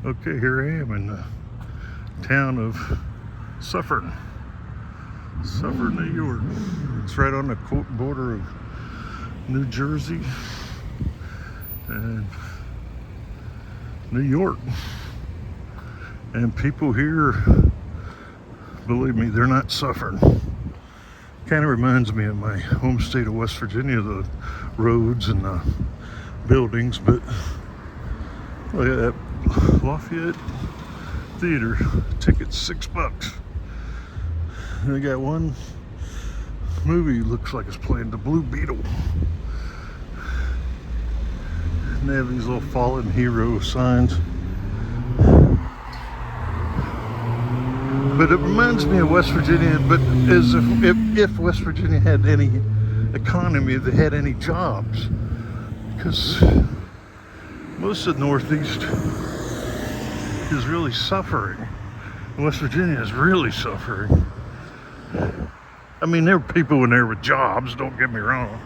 Okay, here I am in the town of Suffern, New York. It's right on the border of New Jersey and New York. And people here, believe me, they're not suffering. Kind of reminds me of my home state of West Virginia, the roads and the buildings, but look at that Lafayette Theater, tickets $6. They got one movie looks like it's playing, The Blue Beetle. And they have these little fallen hero signs. But it reminds me of West Virginia, but as if West Virginia had any economy, if they had any jobs. Because most of the Northeast is really suffering. West Virginia is really suffering. I mean, there were people in there with jobs, don't get me wrong.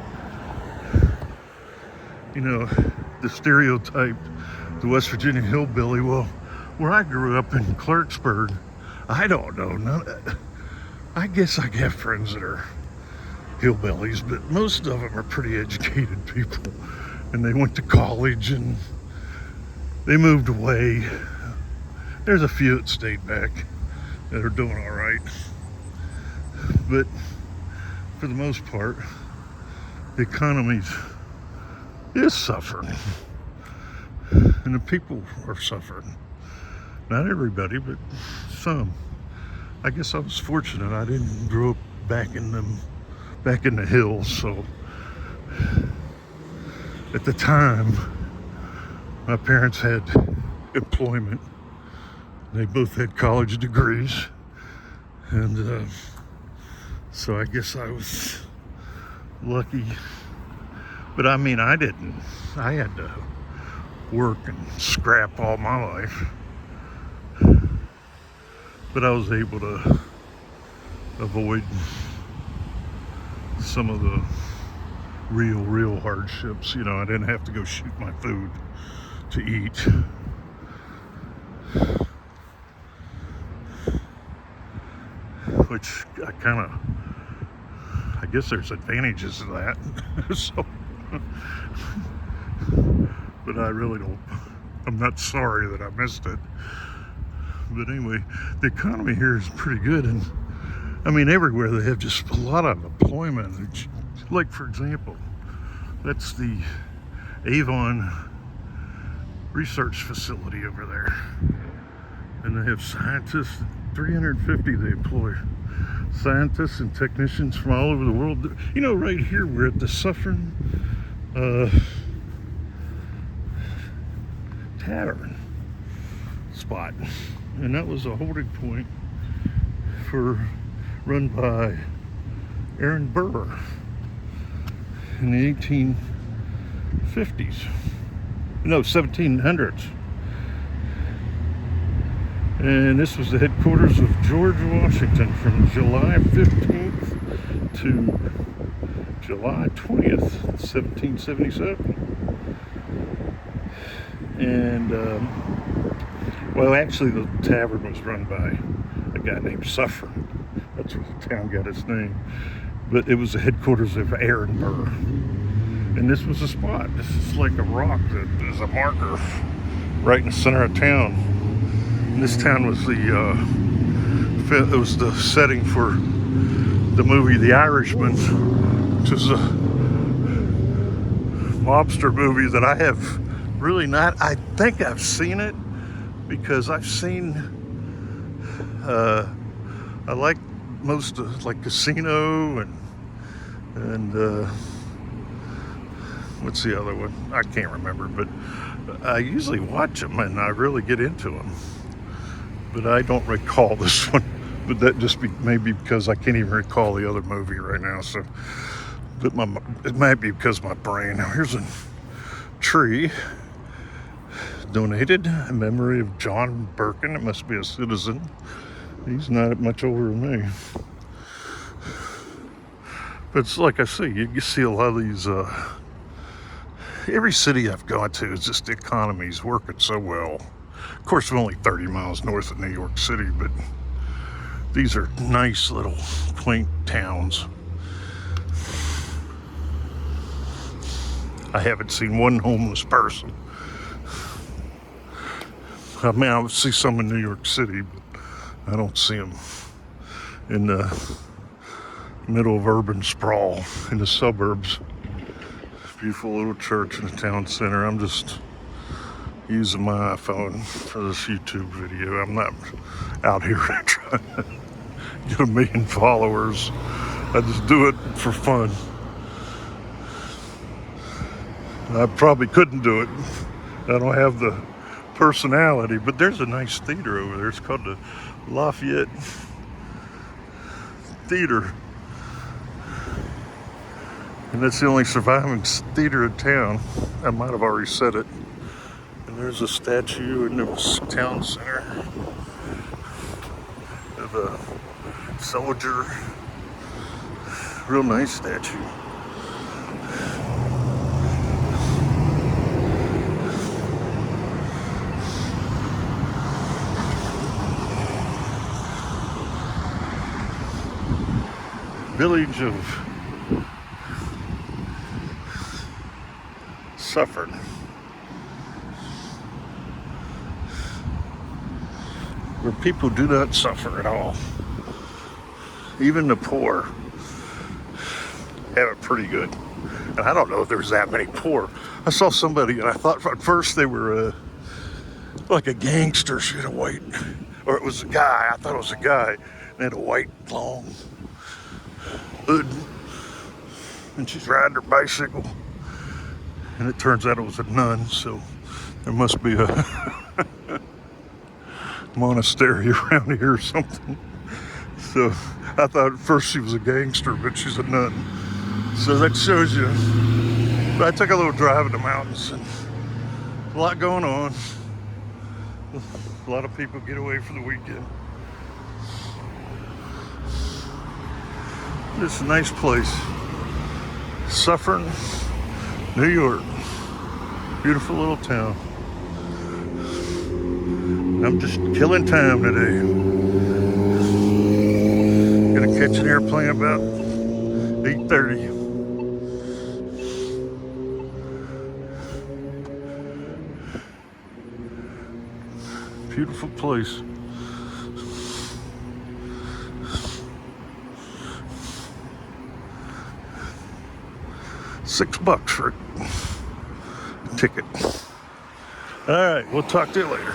You know, the stereotype, the West Virginia hillbilly. Well, where I grew up in Clarksburg, I don't know. I guess I have friends that are hillbillies, but most of them are pretty educated people. And they went to college and they moved away. There's a few that stayed back that are doing all right. But for the most part, the economy is suffering. And the people are suffering. Not everybody, but some. I guess I was fortunate. I didn't grow up back in the hills, so at the time my parents had employment. They both had college degrees, and so I guess I was lucky. But I mean, I didn't. I had to work and scrap all my life. But I was able to avoid some of the real hardships. You know, I didn't have to go shoot my food to eat. Which I guess there's advantages to that. So, but I really don't, I'm not sorry that I missed it. But anyway, the economy here is pretty good, and I mean, everywhere they have just a lot of employment. Like, for example, that's the Avon research facility over there, and they have scientists, 350 they employ scientists and technicians from all over the world. You know, right here we're at the Suffern tavern spot, and that was a holding point run by Aaron Burr in the 1850s, no, 1700s. And this was the headquarters of George Washington from July 15th to July 20th, 1777. And, well, actually the tavern was run by a guy named Suffern. That's where the town got its name. But it was the headquarters of Aaron Burr. And this was a spot. This is like a rock that is a marker right in the center of town. And this town was the setting for the movie The Irishman, which is a mobster movie that I have really not, I think I've seen it because I've seen, I like most of, like Casino and what's the other one? I can't remember, but I usually watch them and I really get into them. But I don't recall this one. But that just maybe because I can't even recall the other movie right now. So, but it might be because of my brain. Now here's a tree donated in memory of John Birkin. It must be a citizen. He's not much older than me. But it's like I say, you see a lot of these. Every city I've gone to, is just the economy's working so well. Of course, we're only 30 miles north of New York City, but these are nice little quaint towns. I haven't seen one homeless person. I mean, I see some in New York City, but I don't see them in the middle of urban sprawl in the suburbs. Beautiful little church in the town center. I'm just using my iPhone for this YouTube video. I'm not out here trying to get 1 million followers. I just do it for fun. I probably couldn't do it. I don't have the personality, but there's a nice theater over there. It's called the Lafayette Theater. And that's the only surviving theater in town. I might have already said it. And there's a statue in the town center of a soldier. Real nice statue. Village of Suffern. Where people do not suffer at all. Even the poor have it pretty good. And I don't know if there's that many poor. I saw somebody and I thought at first they were like a gangster. She had a white, or it was a guy. I thought it was a guy. And had a white long hood. And she's riding her bicycle. And it turns out it was a nun, so there must be a monastery around here or something. So I thought at first she was a gangster, but she's a nun. So that shows you. But I took a little drive in the mountains and a lot going on. A lot of people get away for the weekend. It's a nice place. Suffern, New York. Beautiful little town. I'm just killing time today. Gonna catch an airplane about 8:30. Beautiful place. $6 for a ticket. All right, we'll talk to you later.